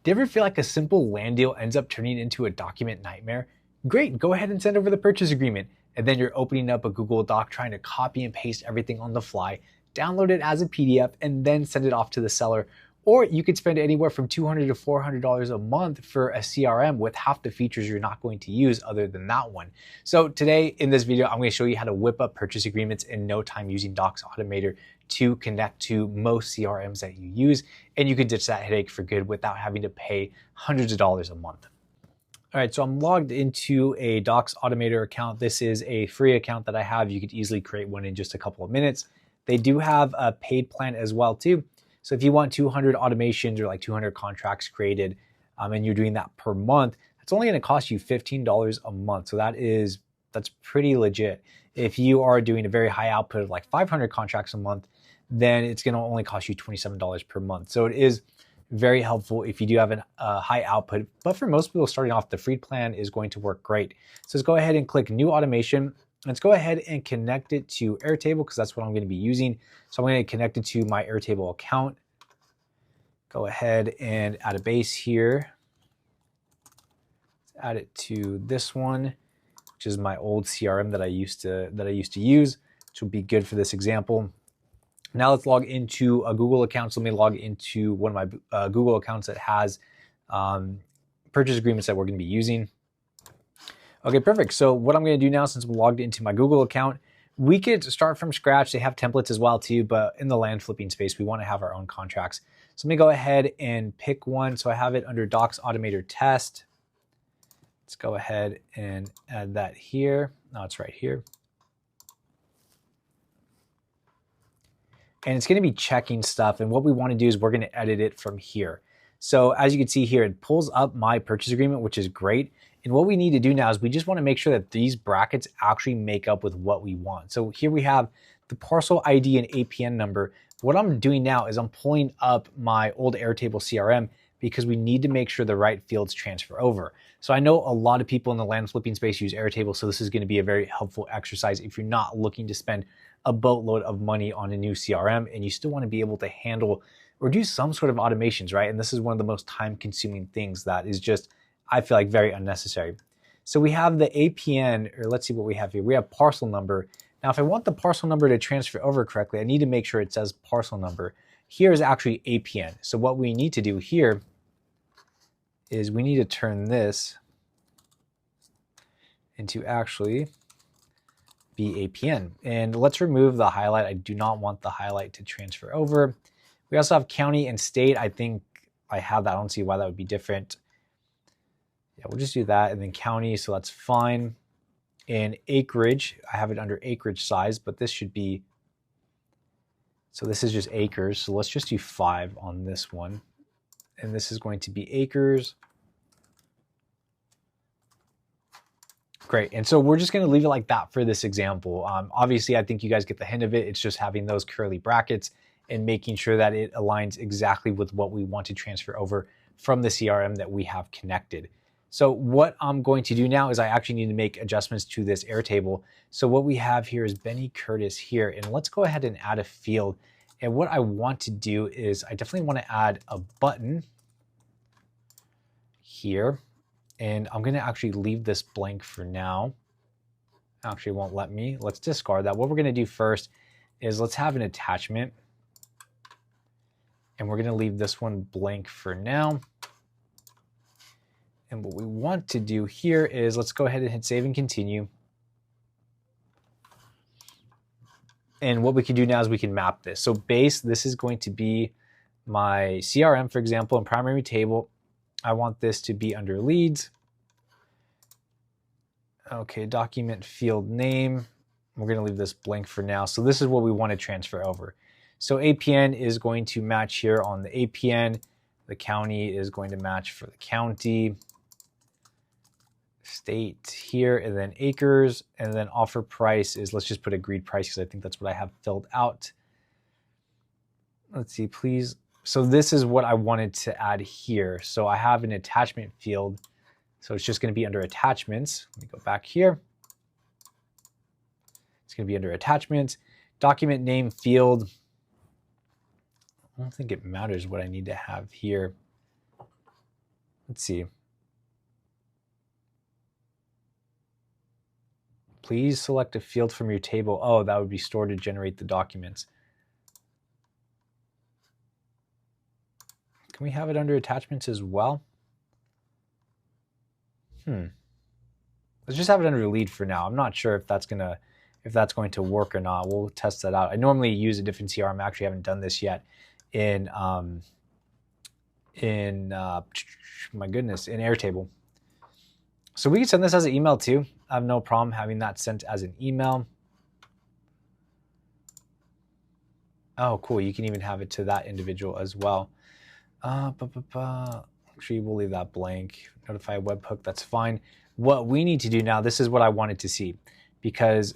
Do you ever feel like a simple land deal ends up turning into a document nightmare? Great, go ahead and send over the purchase agreement. And then you're opening up a Google Doc trying to copy and paste everything on the fly, download it as a PDF, and then send it off to the seller. Or you could spend anywhere from $200 to $400 a month for a CRM with half the features you're not going to use other than that one. So today in this video, I'm going to show you how to whip up purchase agreements in no time using Docs Automator to connect to most CRMs that you use. And you can ditch that headache for good without having to pay hundreds of dollars a month. All right, so I'm logged into a Docs Automator account. This is a free account that I have. You could easily create one in just a couple of minutes. They do have a paid plan as well too. So if you want 200 automations or like 200 contracts created, and you're doing that per month, it's only going to cost you $15 a month. So that's pretty legit. If you are doing a very high output of like 500 contracts a month, then it's going to only cost you $27 per month. So it is very helpful if you do have a high output. But for most people starting off, the free plan is going to work great. So let's go ahead and click New Automation. Let's go ahead and connect it to Airtable because that's what I'm going to be using. So I'm going to connect it to my Airtable account. Go ahead and add a base here. Let's add it to this one, which is my old CRM that I used to use, which will be good for this example. Now let's log into a Google account. So let me log into one of my Google accounts that has purchase agreements that we're going to be using. Okay, perfect. So what I'm going to do now, since I'm logged into my Google account, we could start from scratch. They have templates as well too, but in the land flipping space, we want to have our own contracts. So let me go ahead and pick one. So I have it under Docs Automator test. Let's go ahead and add that here. No, it's right here. And it's going to be checking stuff. And what we want to do is we're going to edit it from here. So as you can see here, it pulls up my purchase agreement, which is great. And what we need to do now is we just want to make sure that these brackets actually make up with what we want. So here we have the parcel ID and APN number. What I'm doing now is I'm pulling up my old Airtable CRM because we need to make sure the right fields transfer over. So I know a lot of people in the land flipping space use Airtable, so this is going to be a very helpful exercise if you're not looking to spend a boatload of money on a new CRM and you still want to be able to handle or do some sort of automations, right? And this is one of the most time-consuming things that is just, I feel like, very unnecessary. So we have the APN, or let's see what we have here. We have parcel number. Now, if I want the parcel number to transfer over correctly, I need to make sure it says parcel number. Here is actually APN. So what we need to do here is we need to turn this into actually be APN. And let's remove the highlight. I do not want the highlight to transfer over. We also have county and state. I think I have that. I don't see why that would be different. Yeah, we'll just do that. And then county, so that's fine. And acreage, I have it under acreage size, but this should be, so this is just acres. So let's just do 5 on this one. And this is going to be acres. Great. And so we're just going to leave it like that for this example. Obviously, I think you guys get the hint of it. It's just having those curly brackets and making sure that it aligns exactly with what we want to transfer over from the CRM that we have connected. So what I'm going to do now is I actually need to make adjustments to this Airtable. So what we have here is Benny Curtis here, and let's go ahead and add a field. And what I want to do is I definitely want to add a button here. And I'm going to actually leave this blank for now. Actually, it won't let me. Let's discard that. What we're going to do first is let's have an attachment. And we're going to leave this one blank for now. And what we want to do here is let's go ahead and hit save and continue. And what we can do now is we can map this. So base, this is going to be my CRM, for example, in primary table. I want this to be under leads. Okay, document field name. We're going to leave this blank for now. So this is what we want to transfer over. So APN is going to match here on the APN. The county is going to match for the county. State here, and then acres, and then offer price is, let's just put agreed price because I think that's what I have filled out. Let's see, please. So this is what I wanted to add here. So I have an attachment field. So it's just going to be under attachments. Let me go back here. It's going to be under attachments. Document name field. I don't think it matters what I need to have here. Let's see. Please select a field from your table. Oh, that would be stored to generate the documents. Can we have it under attachments as well? Let's just have it under lead for now. I'm not sure if that's going to work or not. We'll test that out. I normally use a different CRM. I actually haven't done this yet in my goodness, in Airtable. So we can send this as an email too. I have no problem having that sent as an email. Oh, cool. You can even have it to that individual as well. Actually, we'll leave that blank. Notify webhook, that's fine. What we need to do now, this is what I wanted to see, because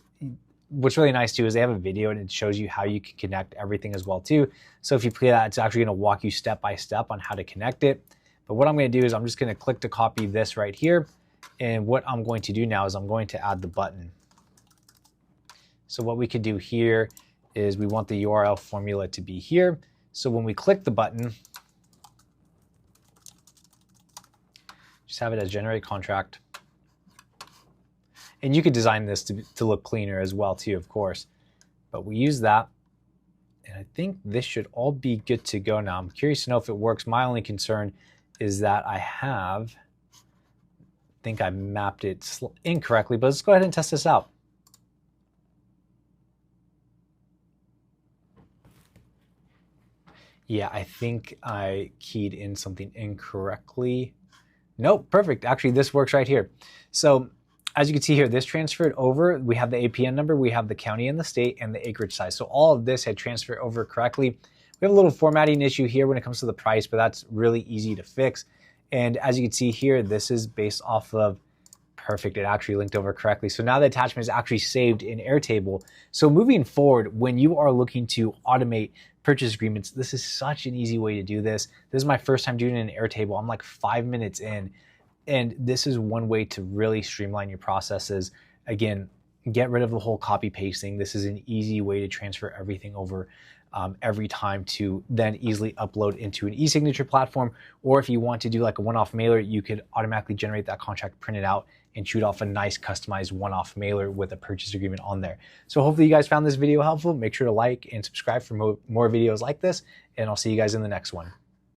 what's really nice too is they have a video and it shows you how you can connect everything as well too. So if you play that, it's actually going to walk you step by step on how to connect it. But what I'm going to do is I'm just going to click to copy this right here. And what I'm going to do now is I'm going to add the button. So what we could do here is we want the URL formula to be here. So when we click the button, just have it as generate contract. And you could design this to look cleaner as well too, of course. But we use that. And I think this should all be good to go now. I'm curious to know if it works. My only concern is that I think I mapped it incorrectly, but let's go ahead and test this out. Yeah, I think I keyed in something incorrectly. Nope, perfect. Actually, this works right here. So as you can see here, this transferred over. We have the APN number, we have the county and the state, and the acreage size. So all of this had transferred over correctly. We have a little formatting issue here when it comes to the price, but that's really easy to fix. And as you can see here, this is based off of, perfect, it actually linked over correctly. So now the attachment is actually saved in Airtable. So moving forward, when you are looking to automate purchase agreements, this is such an easy way to do this. This is my first time doing it in Airtable. I'm like 5 minutes in, and this is one way to really streamline your processes. Again, get rid of the whole copy pasting. This is an easy way to transfer everything over every time to then easily upload into an e-signature platform. Or if you want to do like a one-off mailer, you could automatically generate that contract, print it out, and shoot off a nice customized one-off mailer with a purchase agreement on there. So hopefully you guys found this video helpful. Make sure to like and subscribe for more videos like this, and I'll see you guys in the next one.